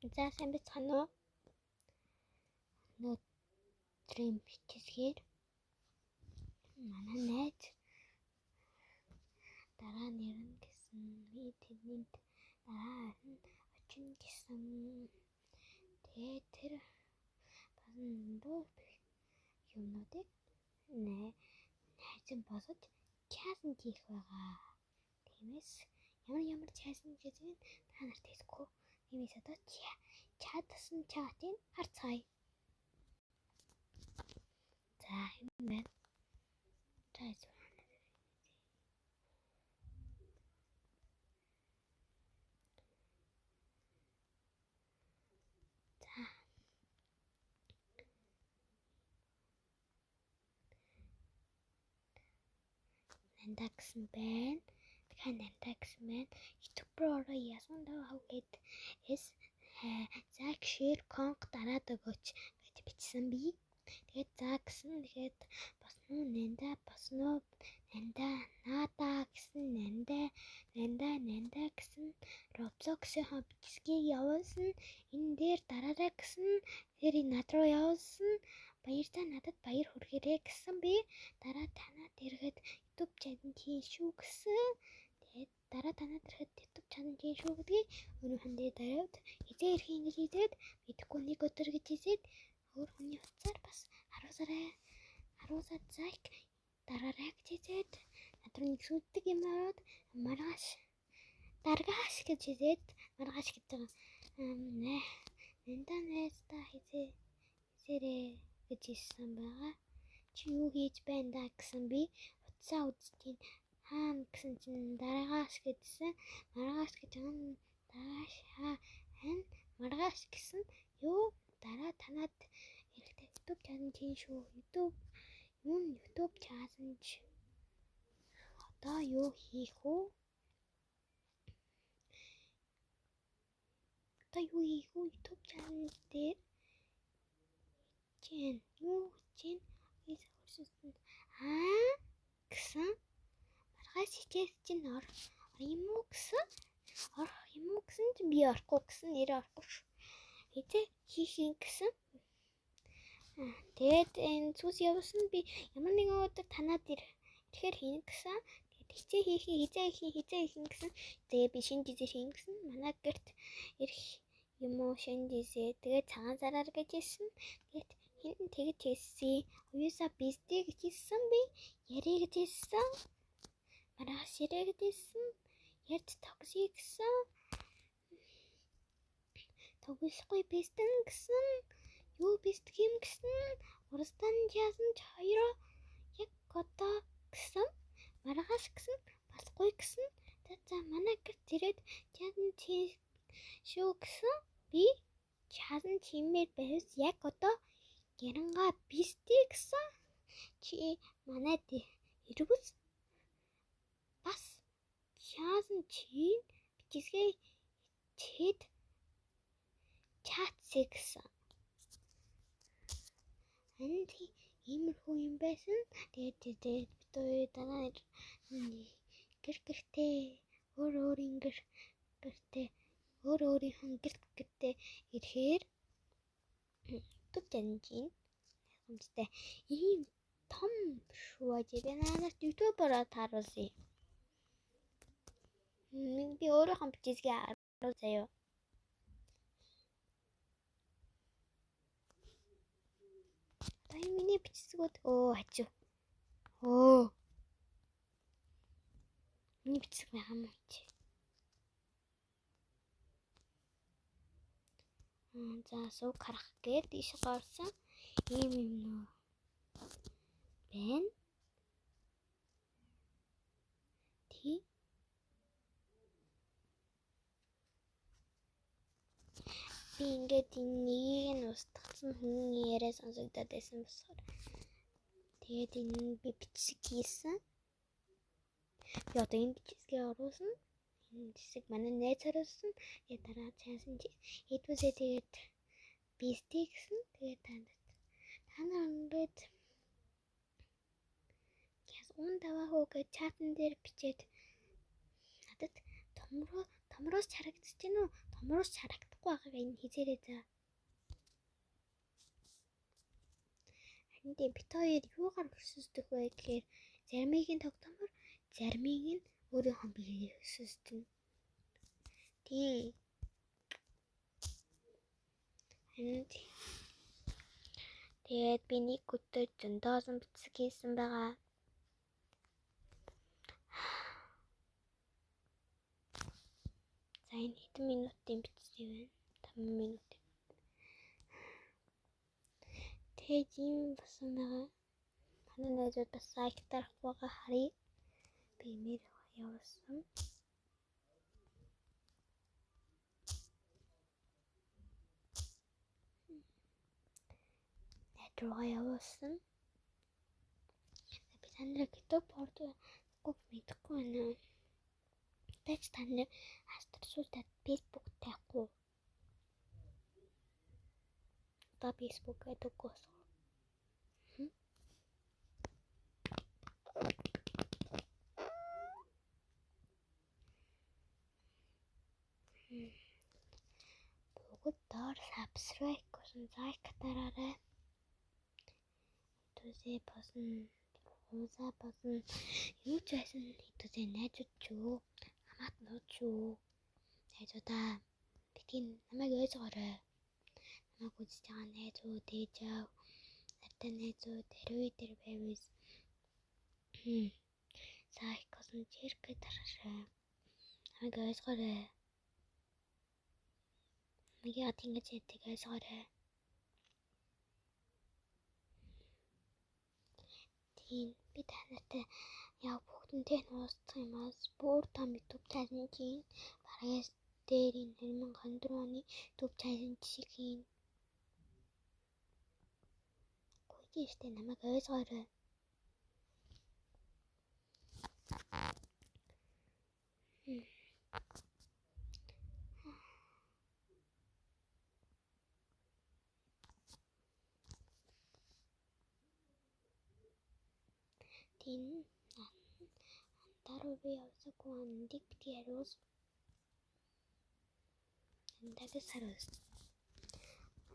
За сайн бацхан уу? Өнөөдрийн бичгээр манай найз дараа нэрнэ гэсэн би тэднийд дараа нь очино гэсэн. Тэгээд тэр бандуу юмнуудыг найзан босож чалленж хийх байгаа. Тиймээс ямар чалленж хийх та нарт хэлэхгүй. Тиймээс одоо чадсан чатыг харцгаая. За юм байна. Нанда гэсэн байна. Тэгэхээр нанда гэсэн байна. YouTube руу ороо ясан даа хавгээд зак шир конг дараад өгөөч гэж бичсэн би. Тэгээд за гэсэн тэгээд босноо нанда босноо нанда нада гэсэн нанда гэсэн Roblox-ийн бичгийг явуулсан. Энэ дээр дараарай гэсэн тэрийг над руу явуулсан. Баяртай надад баяр хүргээрэй гэсэн би. Дараа танаад ирэхэд YouTube channel хийн шүү гэсэн. Тэгээд дараа танаад ирэхэд YouTube channel хийн шүү гэдгийг өөрөөхөн дээр дараад хизээ ирэх ингэж хийгээд бидэхгүй нэг өдөр гэж хийгээд өөр хүний утсаар бас 10 сар зайк дараарай гэж хийгээд надруу нэг сүндэг юм аваад маргааш даргааш гэж хийгээд маргааш гэж байгаа. Нэнда найздаа хизээрээ гэж хэлсэн байгаа. Чи юу хийж байна даа гэсэн би утсаа үзтiin хаана гэсэн чинь даргааш гэжсэн. Маргааш гэж даргааш хань маргааш гэсэн юу дараа танаад эрэхтэй YouTube channel хийн шүү. YouTube challenge одоо юу хийх вэ? YouTube channel дээр юу чинь гэсэн маргааш хичээл чинь орох юм уу гэсэн чинь би орохгүй гэсэн нэрээ орохгүй шүү. Хизээ хийх гэсэн. Тэгээд энэ цус явуулсан би ямар нэгэн өдөр танаад ирэхээр хийнэ гэсэн. Тэгээд хизээ хийх гэсэн. Тэгээд би шинэ дизайн хийн гэсэн. Манай гэрт ирэх юм уу шинэ дизайн. Тэгээд цагаан сараар гэж хэлсэн. Тэгээд хинтэн тэгж хэлсэн. Уюуса бистэй гэж хэлсэн би. Ярэ гэж хэлсэн. Маргааш ярэ гэж хэлсэн. Ярд тогсё гэсэн. Тогсохгүй бистэн гэсэн. Юу бистг юм гэсэн. Урастан яасан ч хоёроо яг одоо гэсэн. Маргааш гэсэн. Басгүй гэсэн. За манай гэрт ирээд чалленж хийх шүү гэсэн. Би чалленж хиймээр байвс яг одоо ярангаа бистий гэсэн. Чи манайд ирвэс бас чалленж хийн бичгээ чэд чатсэ гэсэн. Энд иймэрхүү юм байсан. Тэгээд бид хоёр дараа гэртээ өөрийнх гэртээ ирэхээр YouTube channel юмтай ийм том шүү ажи би надад YouTube-ороо тааруулъя. Би өөрийнхөө бичгээ харуул заяа. Тань миний бичсгүүд хачив. Миний бичсэг байгаа юм чи. За суу харах гээд иш гарсан ийм юм нөө байна. Би ингээд энийг нь устгацсан хүн яриа сонсогдоод байсан болохоор тэгээд энэ би бичсэг хийсэн. Би одоо энэ бичсгээ оруулсан. Энэ бичсэг манай найз харуулсан. Тэгээд дараа чаасан хэдвүсээ тэгээд бистий гэсэн. Тэгээд та нар ингээд яс даваа хөө гэж чатан дээр бичээд надад Томроос харагдаж байна уу? Томроос харагдахгүй байгааг энэ хизээрээ за. Харин бит хоёр юугаар өсөсдөх вэ гэхээр заримын тогтоомор, заримыг нь өөрийнхөө биеэр өсөсдөн. Тийм. Тэгээд би нэг өдөр зөндөөсөн бичиг хийсэн байгаа. За энэ хэдэн минутын бичсэн вэ? 5 минут. Тэгээд юм басан байгаа. Манай найзууд бас лайк дарах байгаа харъя. Би нэр явуулсан. Найдруугаа явуулсан. Би танарыг YouTube болдог мэдхгүй байна. Тэч танарыг астрсуултад Facebook тахгүй. Та Facebook гэдэг гос. Бүгд доор subscribe гэсэн лайк дараарай. Хэдүүсээ босно. Уусаа босно. Юу ч байсан хэдүүсээ найзууд ч юу. Хамаат нууч юу. Найзуудаа битгий намайг ойлгоорой. Намайг үзэж байгаа найзууд ээж аав. Нартай найзууд хэрвээ дээр байвал лайк гэсэн чирк дараарай. Намайг ойлгоорой. Яа ингэж яддаг ойлгоорой. Тийм би танартай яг бүгднтэй нуусах юмас бүр том YouTube channel хийн. Барагаас дээр энэ 2024 оны YouTube channel шиг хийн. Гүйжтэй намайг ойлгоорой. Тийм антаруу би явсаггүй андиг бити хариус. Эндээс хариус.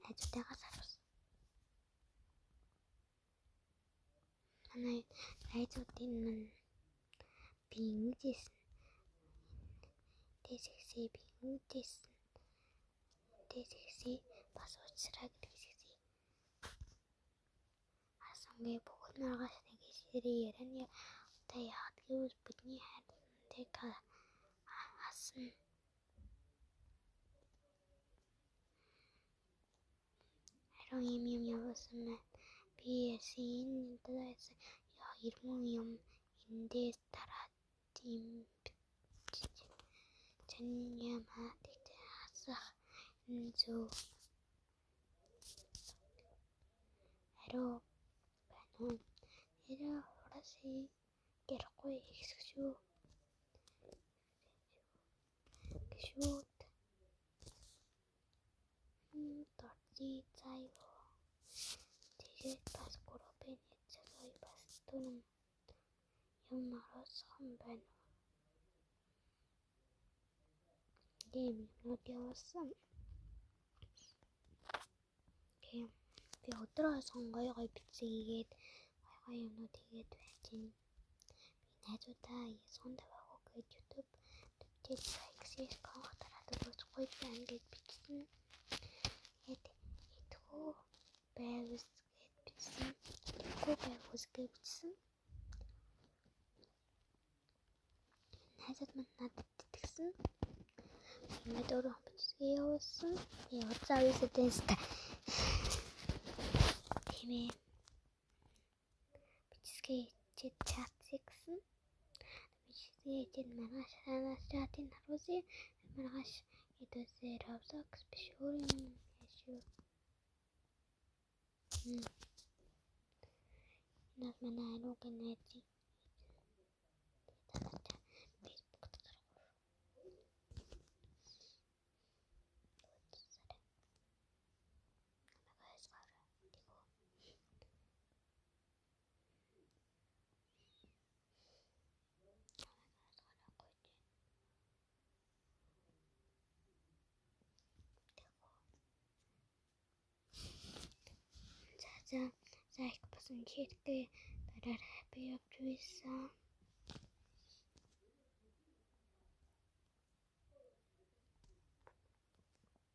Найзуудаагаас хариус. Манай найзуудын мань би ингэжсэн. Тэсгсээ би ингэжсэн. Тэсгсээ бас уучраа гэдгийгсээ. Асангийн бүгд маргааш нэгээс ярианы одоо яад гэвэл бидний хайртай хасан. Харин юм явуулсан байна. Би ясын энэ ирмэн юм эндээс дараад юм чанямаа тэгтээ хасах энэ зөв. Харин байна. Эра хурасի гэрхгүй ихсгшүү. Гшүүд. Торти цайво. Тэгээд бас группын цай бас тун юм маросхон байна. Гэм нот явсан. Гэм би өдрөө сонгой бичээгээд гой юмнууд хийгээд байж байна. Би найзуудаа ясгонд авах гэж YouTube тэтгэж лайк шеэр коммент дараад өгөхгүй байна гэж бичсэн. Эдгүү байвс гэж бичсэн. Эдгүү байвс гэж бичсэн. Найзууд мань надад итгэсэн. Ингээд өөрөө бичгээ явуулсан. Би уцаа үсэдэн ста. Хэмээ. Бичгээ чат гэсэн. Бичгээ чат маргааш чатын харуулъя. Маргааш хэдүүсээ Roblox биш өөр юм яшгүй. Нас манай ануугийн найз. За их басан чиргээ дараар би явж байсан.